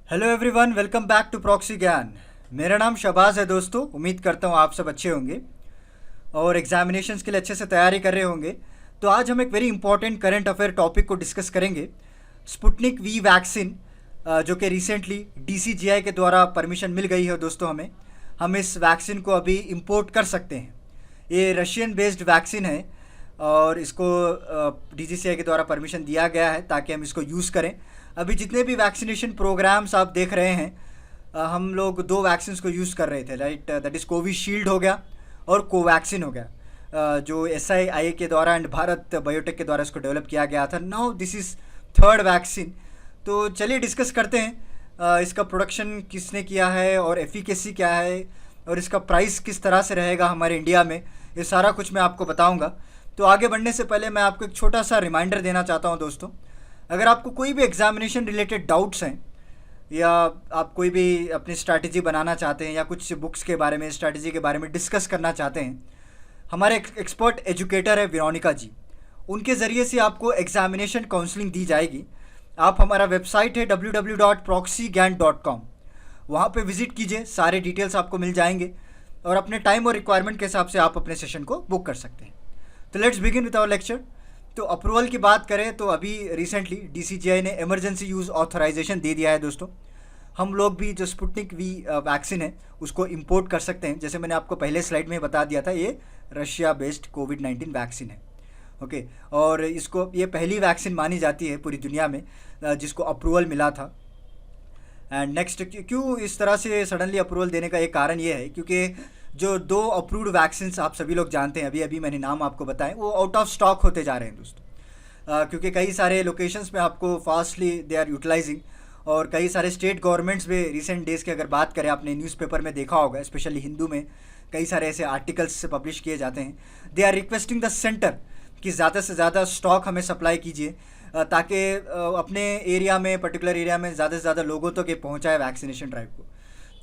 Hello everyone, welcome back to Proxy Gyan. मेरा नाम शहबाज है दोस्तों। उम्मीद करता हूँ आप सब अच्छे होंगे और एग्जामिनेशंस के लिए अच्छे से तैयारी कर रहे होंगे। तो आज हम एक very important current affair topic को डिस्कस करेंगे। स्पुतनिक वी वैक्सीन, जो कि रिसेंटली डीसीजीआई के द्वारा परमिशन मिल गई है दोस्तों हमें। हम इस वैक्सीन को अभी इंपोर्ट कर सकते हैं। ये रशियन बेस्ड वैक्सीन है और इसको डीजीसीआई के द्वारा परमिशन दिया गया है ताकि हम इसको यूज़ करें। अभी जितने भी वैक्सीनेशन प्रोग्राम्स आप देख रहे हैं, हम लोग दो वैक्सीन को यूज़ कर रहे थे, राइट। दैट इज़ कोविशील्ड हो गया और कोवैक्सीन हो गया, जो SII के द्वारा एंड भारत बायोटेक के द्वारा इसको डेवलप किया गया था। Now this is third vaccine. तो चलिए डिस्कस करते हैं इसका प्रोडक्शन किसने किया है और एफिकेसी क्या है और इसका प्राइस किस तरह से रहेगा हमारे इंडिया में। ये सारा कुछ मैं आपको बताऊंगा। तो आगे बढ़ने से पहले मैं आपको एक छोटा सा रिमाइंडर देना चाहता हूं दोस्तों। अगर आपको कोई भी एग्जामिनेशन रिलेटेड डाउट्स हैं या आप कोई भी अपनी स्ट्रैटेजी बनाना चाहते हैं या कुछ बुक्स के बारे में, स्ट्रैटेजी के बारे में डिस्कस करना चाहते हैं, हमारे एक्सपर्ट एजुकेटर है वेरोनिका जी। उनके ज़रिए से आपको एग्जामिनेशन काउंसलिंग दी जाएगी। आप हमारा वेबसाइट है www.proxygyan.com, वहाँ पे विज़िट कीजिए, सारे डिटेल्स आपको मिल जाएंगे और अपने टाइम और रिक्वायरमेंट के हिसाब से आप अपने सेशन को बुक कर सकते हैं। तो let's begin with our lecture. तो अप्रूवल की बात करें तो अभी रिसेंटली डीसीजीआई ने इमरजेंसी यूज़ ऑथराइजेशन दे दिया है दोस्तों। हम लोग भी जो स्पुतनिक वी वैक्सीन है उसको इंपोर्ट कर सकते हैं। जैसे मैंने आपको पहले स्लाइड में बता दिया था, ये रशिया बेस्ड कोविड-19 वैक्सीन है। ओके, और इसको ये पहली वैक्सीन मानी जाती है पूरी दुनिया में जिसको अप्रूवल मिला था। एंड नेक्स्ट, क्यों इस तरह से सडनली अप्रूवल देने का एक कारण ये है क्योंकि जो दो अप्रूव्ड वैक्सीन आप सभी लोग जानते हैं, अभी अभी मैंने नाम आपको बताए, वो आउट ऑफ स्टॉक होते जा रहे हैं दोस्तों। क्योंकि कई सारे लोकेशंस में आपको फास्टली दे आर यूटिलाइजिंग और कई सारे स्टेट गवर्नमेंट्स में रिसेंट डेज़ की अगर बात करें, आपने न्यूज़पेपर में देखा होगा, स्पेशली हिंदू में कई सारे ऐसे आर्टिकल्स पब्लिश किए जाते हैं। They are requesting the centre कि ज़्यादा से ज़्यादा स्टॉक हमें सप्लाई कीजिए ताकि अपने एरिया में, पर्टिकुलर एरिया में ज़्यादा से ज़्यादा लोगों तक ये पहुँचाए वैक्सीनेशन ड्राइव को।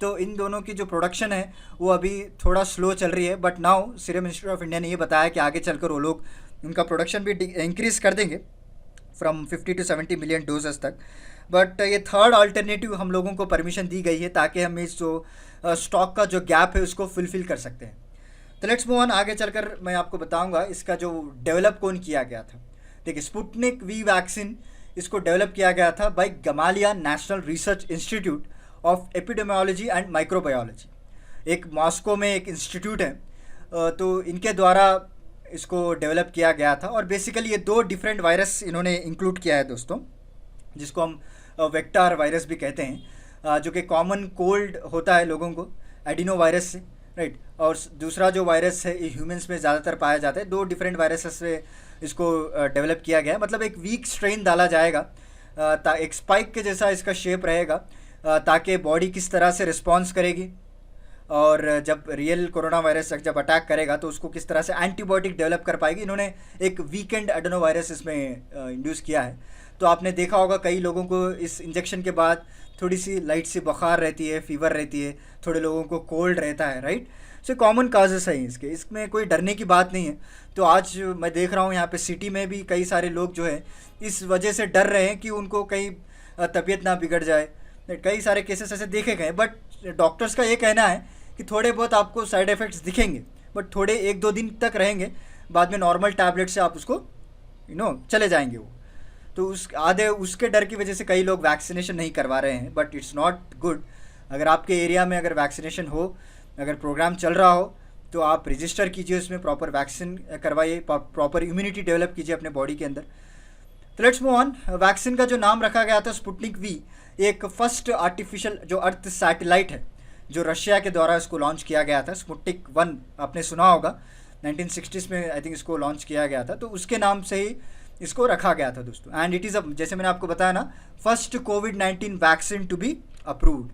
तो इन दोनों की जो प्रोडक्शन है वो अभी थोड़ा स्लो चल रही है, but now serum institute of India ने ये बताया कि आगे चलकर वो लोग उनका प्रोडक्शन भी इंक्रीज़ कर देंगे फ्रॉम 50 to 70 मिलियन डोजेस तक। बट ये थर्ड अल्टरनेटिव हम लोगों को परमिशन दी गई है ताकि हम इस जो स्टॉक का जो गैप है उसको फुलफिल कर सकते हैं। तो लेट्स मूव ऑन। आगे चलकर मैं आपको बताऊंगा इसका जो डेवलप कौन किया गया था। देखिए, स्पुतनिक वी वैक्सीन इसको डेवलप किया गया था by Gamaleya National Research Institute of Epidemiology and Microbiology. एक मॉस्को में एक इंस्टीट्यूट है, तो इनके द्वारा इसको डेवलप किया गया था। और बेसिकली ये दो डिफरेंट वायरस इन्होंने इंक्लूड किया है दोस्तों, जिसको हम वेक्टर वायरस भी कहते हैं, जो कि कॉमन कोल्ड होता है लोगों को एडिनो वायरस से, राइट। और दूसरा जो वायरस है ये ह्यूमंस में ज़्यादातर पाया जाता है। दो डिफरेंट वायरसेस से इसको डेवलप किया गया है। मतलब एक वीक स्ट्रेन डाला जाएगा, एक स्पाइक के जैसा इसका शेप रहेगा, ताकि बॉडी किस तरह से रिस्पॉन्स करेगी और जब रियल कोरोना वायरस जब अटैक करेगा तो उसको किस तरह से एंटीबायोटिक डेवलप कर पाएगी। इन्होंने एक वीकेंड एडेनो वायरस इसमें इंड्यूस किया है। तो आपने देखा होगा कई लोगों को इस इंजेक्शन के बाद थोड़ी सी लाइट सी बुखार रहती है, फीवर रहती है, थोड़े लोगों को कोल्ड रहता है, राइट। सो कॉमन काजेस हैं इसके, इसमें कोई डरने की बात नहीं है। तो आज मैं देख रहा हूँ यहाँ पे सिटी में भी कई सारे लोग जो है इस वजह से डर रहे हैं कि उनको कहीं तबीयत ना बिगड़ जाए। कई सारे केसेस ऐसे देखे गए, बट डॉक्टर्स का ये कहना है कि थोड़े बहुत आपको साइड इफ़ेक्ट्स दिखेंगे, बट थोड़े 1-2 दिन तक रहेंगे, बाद में नॉर्मल टैबलेट से आप उसको चले जाएंगे वो। तो उसके डर की वजह से कई लोग वैक्सीनेशन नहीं करवा रहे हैं, बट इट्स नॉट गुड। अगर आपके एरिया में अगर वैक्सीनेशन हो, अगर प्रोग्राम चल रहा हो, तो आप रजिस्टर कीजिए, उसमें प्रॉपर वैक्सीन करवाइए, प्रॉपर इम्यूनिटी डेवलप कीजिए अपने बॉडी के अंदर। तो लेट्स मूव ऑन। वैक्सीन का जो नाम रखा गया था स्पुतनिक वी, एक फर्स्ट आर्टिफिशियल जो अर्थ सैटेलाइट है जो रशिया के द्वारा इसको लॉन्च किया गया था। स्पुतनिक 1 आपने सुना होगा, 1960s में आई थिंक इसको लॉन्च किया गया था, तो उसके नाम से ही इसको रखा गया था दोस्तों। एंड इट इज़ जैसे मैंने आपको बताया ना, फर्स्ट कोविड-19 vaccine to be approved.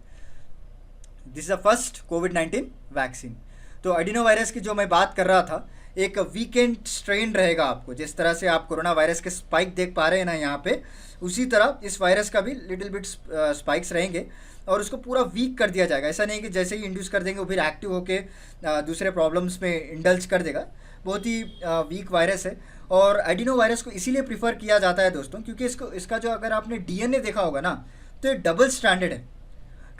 This is a first कोविड-19 वैक्सीन। तो एडिनो वायरस की जो मैं बात कर रहा था, एक वीकेंड स्ट्रेन रहेगा आपको, जिस तरह से आप कोरोना वायरस के स्पाइक देख पा रहे हैं ना यहाँ पे, उसी तरह इस वायरस का भी लिटिल बिट स्पाइक्स रहेंगे और उसको पूरा वीक कर दिया जाएगा। ऐसा नहीं कि जैसे ही इंड्यूस कर देंगे वो फिर एक्टिव होकर दूसरे प्रॉब्लम्स में इंडल्ज कर देगा। बहुत ही वीक वायरस है और एडिनो वायरस को इसीलिए प्रीफर किया जाता है दोस्तों क्योंकि इसका जो अगर आपने DNA देखा होगा ना, तो ये डबल स्ट्रैंडेड है।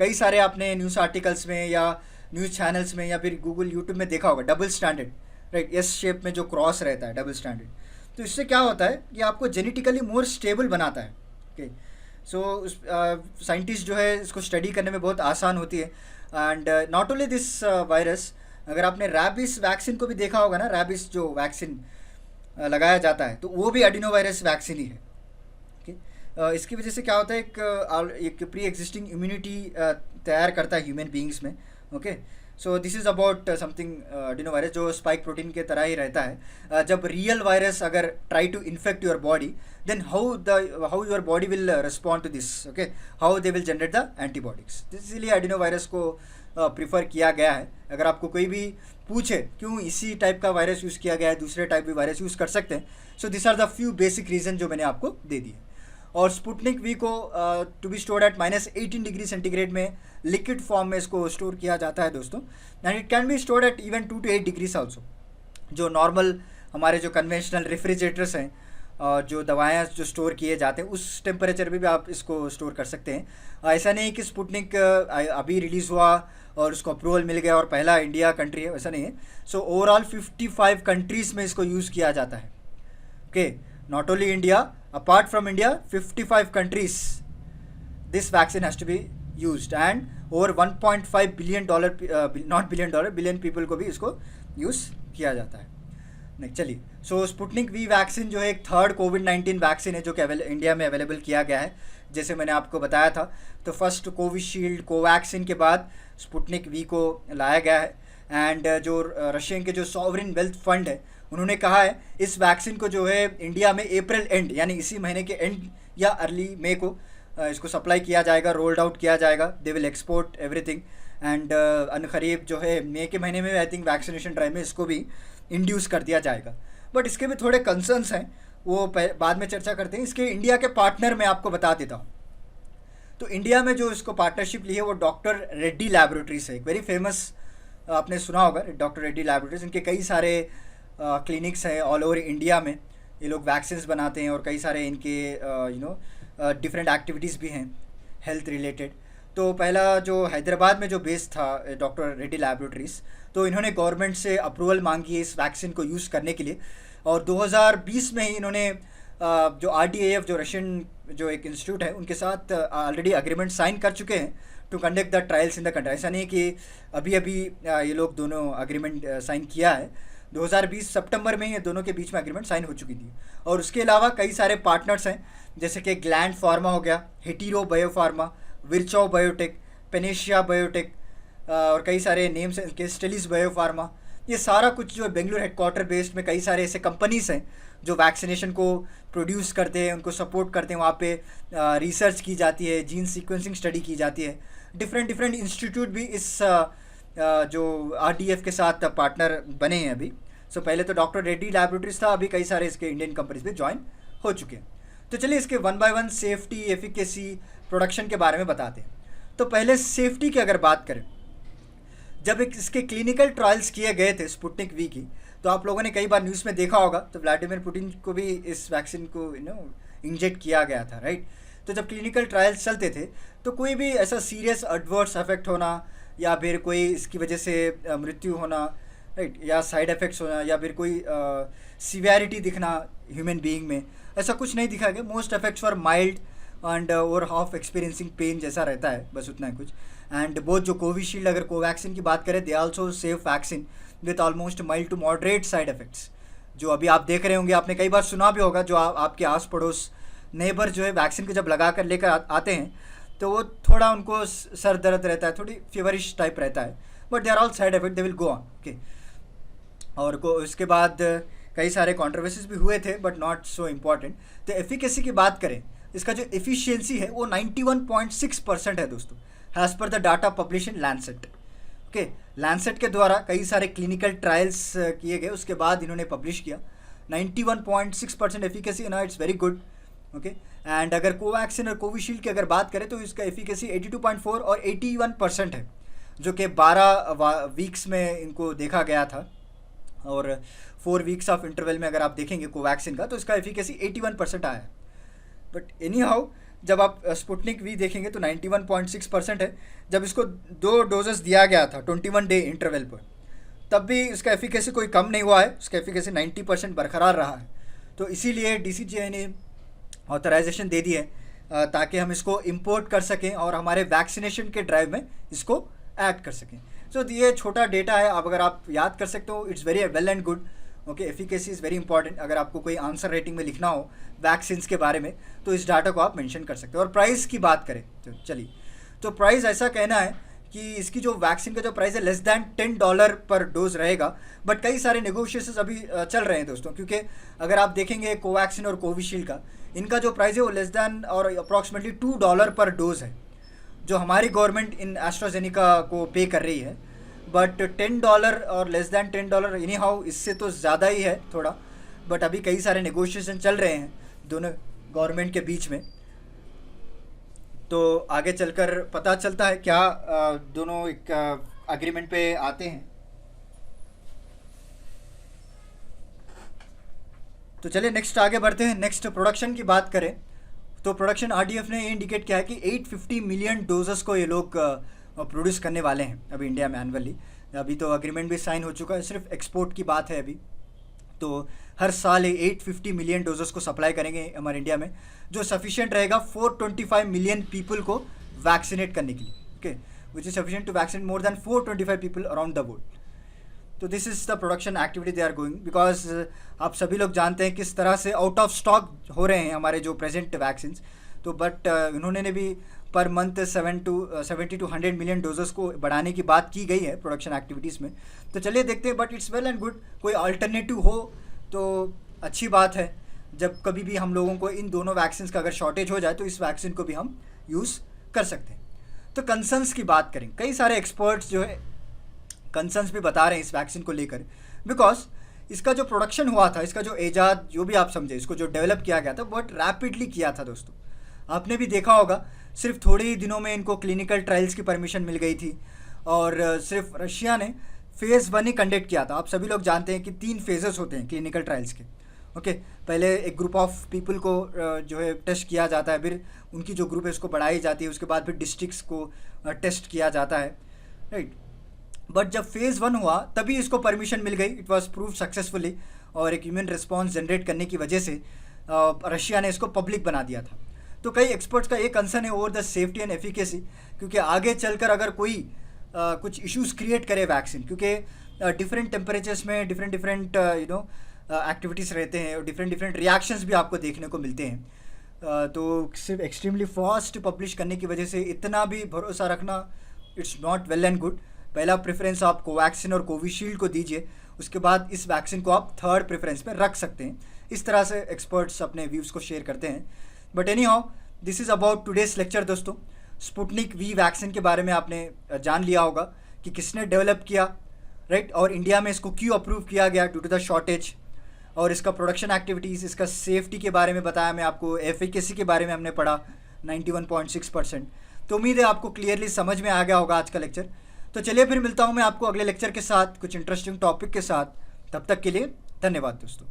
कई सारे आपने न्यूज़ आर्टिकल्स में या न्यूज़ चैनल्स में या फिर गूगल यूट्यूब में देखा होगा, double standard, right, S shape में जो क्रॉस रहता है, डबल स्टैंडर्ड। तो इससे क्या होता है कि आपको जेनेटिकली मोर स्टेबल बनाता है। ओके, सो साइंटिस्ट जो है इसको स्टडी करने में बहुत आसान होती है। And not only this virus, अगर आपने रैबिस वैक्सीन को भी देखा होगा ना, रैबिस जो वैक्सीन लगाया जाता है तो वो भी एडिनो वायरस वैक्सीन ही है। ओके, इसकी वजह से क्या होता है, एक प्री एग्जिस्टिंग इम्यूनिटी तैयार करता है ह्यूमन बींग्स में। Okay, so this is about something adenovirus जो स्पाइक प्रोटीन के तरह ही रहता है। जब रियल वायरस अगर try to infect your body, then how your body will respond to this, okay, how they will generate the antibodies. इसीलिए adenovirus को प्रीफर किया गया है। अगर आपको कोई भी पूछे क्यों इसी टाइप का वायरस यूज़ किया गया है, दूसरे टाइप भी वायरस यूज़ कर सकते हैं, so this are the few basic reason जो मैंने आपको दे दिए। और स्पुतनिक वी को to be stored at -18 degree centigrade में लिक्विड फॉर्म में इसको स्टोर किया जाता है दोस्तों। And it can be stored at even 2 to 8 degrees also. जो नॉर्मल हमारे जो कन्वेंशनल रेफ्रिजरेटर्स हैं, जो दवाएं जो स्टोर किए जाते हैं, उस टेम्परेचर में भी आप इसको स्टोर कर सकते हैं। ऐसा नहीं है कि स्पुतनिक अभी रिलीज़ हुआ और उसको अप्रूवल मिल गया और पहला इंडिया कंट्री है, वैसा नहीं है। सो ओवरऑल 55 कंट्रीज़ में इसको यूज़ किया जाता है। Okay, not only India, apart from India 55 countries this vaccine has to be used and over 1.5 billion dollar, not billion dollar, billion people को भी इसको यूज़ किया जाता है। नहीं, चलिए, सो स्पुतनिक वी वैक्सीन जो है एक थर्ड कोविड-19 वैक्सीन है जो कि इंडिया में अवेलेबल किया गया है। जैसे मैंने आपको बताया था, तो फर्स्ट कोविशील्ड, कोवैक्सीन के बाद स्पुतनिक वी को लाया गया है। एंड जो रशियन के जो सॉवरिन वेल्थ फंड है, उन्होंने कहा है इस वैक्सीन को जो है इंडिया में अप्रैल एंड, यानी इसी महीने के एंड या अर्ली मई को इसको सप्लाई किया जाएगा, रोल्ड आउट किया जाएगा। They will export everything. And अनकरीब जो है मई के महीने में आई थिंक वैक्सीनेशन ड्राइव में इसको भी इंड्यूस कर दिया जाएगा। बट इसके भी थोड़े कंसर्न्स हैं, वो बाद में चर्चा करते हैं। इसके इंडिया के पार्टनर मैं आपको बता देता हूँ। तो इंडिया में जो इसको पार्टनरशिप ली है वो डॉक्टर रेड्डी लैबोरेटरीज है, एक वेरी फेमस, आपने सुना होगा डॉक्टर रेड्डी लैबोरेटरीज। इनके कई सारे क्लिनिक्स हैं ऑल ओवर इंडिया में। ये लोग वैक्सीन्स बनाते हैं और कई सारे इनके डिफरेंट एक्टिविटीज़ भी हैं हेल्थ रिलेटेड। तो पहला जो हैदराबाद में जो बेस था डॉक्टर रेड्डी लैबोरेटरीज, तो इन्होंने गवर्नमेंट से अप्रूवल मांगी है इस वैक्सीन को यूज़ करने के लिए। और 2020 में ही इन्होंने जो RDAF, जो रशियन जो एक इंस्टीट्यूट है, उनके साथ ऑलरेडी अग्रीमेंट साइन कर चुके हैं to conduct the trials in the country. ऐसा नहीं कि अभी ये लोग दोनों अग्रीमेंट साइन किया है, 2020 सितंबर में ये दोनों के बीच में अग्रीमेंट साइन हो चुकी थी। और उसके अलावा कई सारे पार्टनर्स हैं, जैसे कि ग्लैंड फार्मा हो गया, Hetero biopharma, विरचो biotech, Panacea biotech, और कई सारे नेम्स हैं इनके, स्टेलिस बायोफार्मा। ये सारा कुछ जो बेंगलुरु हेडक्वार्टर बेस्ड में कई सारे ऐसे कंपनीज हैं जो वैक्सीनेशन को प्रोड्यूस करते हैं, उनको सपोर्ट करते हैं। वहाँ पे रिसर्च की जाती है, जीन सीक्वेंसिंग स्टडी की जाती है। डिफरेंट इंस्टीट्यूट भी इस जो RDF के साथ पार्टनर बने हैं अभी। सो पहले तो डॉक्टर रेड्डी लैबोरेटरीज था, अभी कई सारे इसके इंडियन कंपनीज भी ज्वाइन हो चुके हैं। तो चलिए इसके 1 by 1 सेफ्टी, एफिकेसी, प्रोडक्शन के बारे में बताते हैं। तो पहले सेफ्टी की अगर बात करें, जब इसके क्लिनिकल ट्रायल्स किए गए थे स्पुतनिक वी की, तो आप लोगों ने कई बार न्यूज़ में देखा होगा, तो व्लादिमीर पुतिन को भी इस वैक्सीन को इंजेक्ट किया गया था, राइट। तो जब क्लिनिकल ट्रायल्स चलते थे तो कोई भी ऐसा सीरियस एडवर्स इफेक्ट होना या फिर कोई इसकी वजह से मृत्यु होना, राइट, या साइड इफ़ेक्ट्स होना या फिर कोई सीवियरिटी दिखना ह्यूमन बीइंग में, ऐसा कुछ नहीं दिखा गया। Most effects for mild and over half experiencing pain जैसा रहता है, बस उतना ही कुछ। एंड बोथ जो कोविशील्ड, अगर कोवैक्सीन की बात करें, they also safe vaccine with almost mild to moderate side effects. जो अभी आप देख रहे होंगे, आपने कई बार सुना भी होगा, जो आपके आस पड़ोस नेबर जो है वैक्सीन को जब लगा कर लेकर आते हैं तो वो थोड़ा उनको सर दर्द रहता है, थोड़ी फीवरिश टाइप रहता है, but they are all side effect, they will go on, okay. और उसके बाद कई सारे कॉन्ट्रोवर्सीज भी हुए थे, बट नॉट सो इम्पॉर्टेंट। तो एफिकेसी की बात करें, इसका जो एफिशिएंसी है वो 91.6% है दोस्तों, as per the data publish in Lancet. Okay, Lancet के द्वारा कई सारे क्लिनिकल ट्रायल्स किए गए, उसके बाद इन्होंने पब्लिश किया। 91.6% एफिकेसी, ना it's very good, okay. And अगर कोवैक्सीन और कोविशील्ड की अगर बात करें तो इसका एफिकेसी 82.4 और 81% है, जो कि 12 वीक्स में इनको देखा गया था। और 4 वीक्स ऑफ इंटरवल में अगर आप देखेंगे कोवैक्सीन का, तो इसका एफिकेसी 81% आया है। बट एनी हाउ, जब आप स्पुटनिक वी देखेंगे तो 91.6% है। जब इसको 2 डोजेस दिया गया था 21 डे इंटरवल पर, तब भी इसका एफिकेसी कोई कम नहीं हुआ है, इसका एफिकेसी 90% बरकरार रहा है। तो इसीलिए DCGI ने ऑथराइजेशन दे दी है ताकि हम इसको इंपोर्ट कर सकें और हमारे वैक्सीनेशन के ड्राइव में इसको ऐड कर सकें। सो ये छोटा डेटा है, अब अगर आप याद कर सकते हो it's very well and good. Okay, efficacy is very important. अगर आपको कोई आंसर रेटिंग में लिखना हो वैक्सीन्स के बारे में तो इस डाटा को आप मेंशन कर सकते हो। और प्राइस की बात करें तो चलिए, तो प्राइस ऐसा कहना है कि इसकी जो वैक्सीन का जो प्राइस है लेस दैन $10 पर डोज रहेगा। बट कई सारे नेगोशिएशंस अभी चल रहे हैं दोस्तों, क्योंकि अगर आप देखेंगे कोवैक्सीन और कोविशील्ड का, इनका जो प्राइस है वो लेस दैन और अप्रॉक्सीमेटली $2 पर डोज है, जो हमारी गवर्नमेंट इन एस्ट्राजेनिका को पे कर रही है। बट $10 और लेस दैन $10 एनी हाउ, इससे तो ज़्यादा ही है थोड़ा। बट अभी कई सारे नेगोशिएशन चल रहे हैं दोनों गवर्नमेंट के बीच में, तो आगे चलकर पता चलता है क्या दोनों एक एग्रीमेंट पे आते हैं। तो चलिए नेक्स्ट आगे बढ़ते हैं। नेक्स्ट प्रोडक्शन की बात करें तो प्रोडक्शन RDF ने ये इंडिकेट किया है कि 850 मिलियन डोजेस को ये लोग प्रोड्यूस करने वाले हैं अभी इंडिया में एनुअली। अभी तो एग्रीमेंट भी साइन हो चुका है, सिर्फ एक्सपोर्ट की बात है अभी। तो हर साल ये 850 मिलियन डोजेस को सप्लाई करेंगे हमारे इंडिया में, जो सफिशिएंट रहेगा 425 मिलियन पीपल को वैक्सीनेट करने के लिए। Okay, which is sufficient to vaccinate more than 425 people around the world. तो this is the production activity they are going, because आप सभी लोग जानते हैं किस तरह से आउट ऑफ स्टॉक हो रहे हैं हमारे जो प्रेजेंट वैक्सीन्स। तो बट इन्होंने ने भी per month 70 to 100 million doses को बढ़ाने की बात की गई है प्रोडक्शन एक्टिविटीज़ में। तो चलिए देखते हैं, but it's well and good, कोई अल्टरनेटिव हो तो अच्छी बात है। जब कभी भी हम लोगों को इन दोनों वैक्सीन का अगर शॉर्टेज हो जाए तो इस वैक्सीन को भी हम यूज़ कर सकते हैं। तो कंसर्न्स की बात करें, कई सारे एक्सपर्ट्स जो है कंसर्न्स भी बता रहे हैं इस वैक्सीन को लेकर, बिकॉज इसका जो प्रोडक्शन हुआ था, इसका जो ईजाद, जो भी आप समझे, इसको जो डेवलप किया गया था बहुत रैपिडली किया था दोस्तों। आपने भी देखा होगा, सिर्फ थोड़े ही दिनों में इनको क्लिनिकल ट्रायल्स की परमिशन मिल गई थी। और सिर्फ रशिया ने फेज़ 1 ही कंडक्ट किया था। आप सभी लोग जानते हैं कि 3 फेजेस होते हैं क्लिनिकल ट्रायल्स के। ओके, पहले एक ग्रुप ऑफ पीपल को जो है टेस्ट किया जाता है, फिर उनकी जो ग्रुप है उसको बढ़ाई जाती है, उसके बाद फिर डिस्ट्रिक्ट्स को टेस्ट किया जाता है, राइट। बट जब फेज़ 1 हुआ तभी इसको परमिशन मिल गई, इट वॉज प्रूव सक्सेसफुली, और एक ह्यूमन रिस्पॉन्स जनरेट करने की वजह से रशिया ने इसको पब्लिक बना दिया था। तो कई एक्सपर्ट्स का ये कंसर्न है over the safety and efficacy, क्योंकि आगे चलकर अगर कोई कुछ इश्यूज क्रिएट करे वैक्सीन, क्योंकि डिफरेंट टेम्परेचर्स में डिफरेंट एक्टिविटीज़ रहते हैं और डिफरेंट रिएक्शंस भी आपको देखने को मिलते हैं। तो सिर्फ एक्सट्रीमली फास्ट पब्लिश करने की वजह से इतना भी भरोसा रखना it's not well and good. पहला प्रेफरेंस आप कोवैक्सीन और कोविशील्ड को दीजिए, उसके बाद इस वैक्सीन को आप थर्ड प्रेफरेंस में रख सकते हैं। इस तरह से एक्सपर्ट्स अपने व्यूज़ को शेयर करते हैं। But any how, this is about today's lecture दोस्तों। स्पुटनिक वी वैक्सीन के बारे में आपने जान लिया होगा कि किसने डेवलप किया, राइट, और इंडिया में इसको क्यों अप्रूव किया गया ड्यू टू द शॉर्टेज, और इसका प्रोडक्शन एक्टिविटीज़, इसका सेफ्टी के बारे में बताया मैं आपको, एफिकेसी के बारे में हमने पढ़ा 91.6%। तो उम्मीद है आपको क्लियरली समझ में आ गया होगा आज का लेक्चर। तो चलिए फिर मिलता हूँ मैं आपको अगले लेक्चर के साथ कुछ इंटरेस्टिंग टॉपिक के साथ। तब तक के लिए धन्यवाद दोस्तों।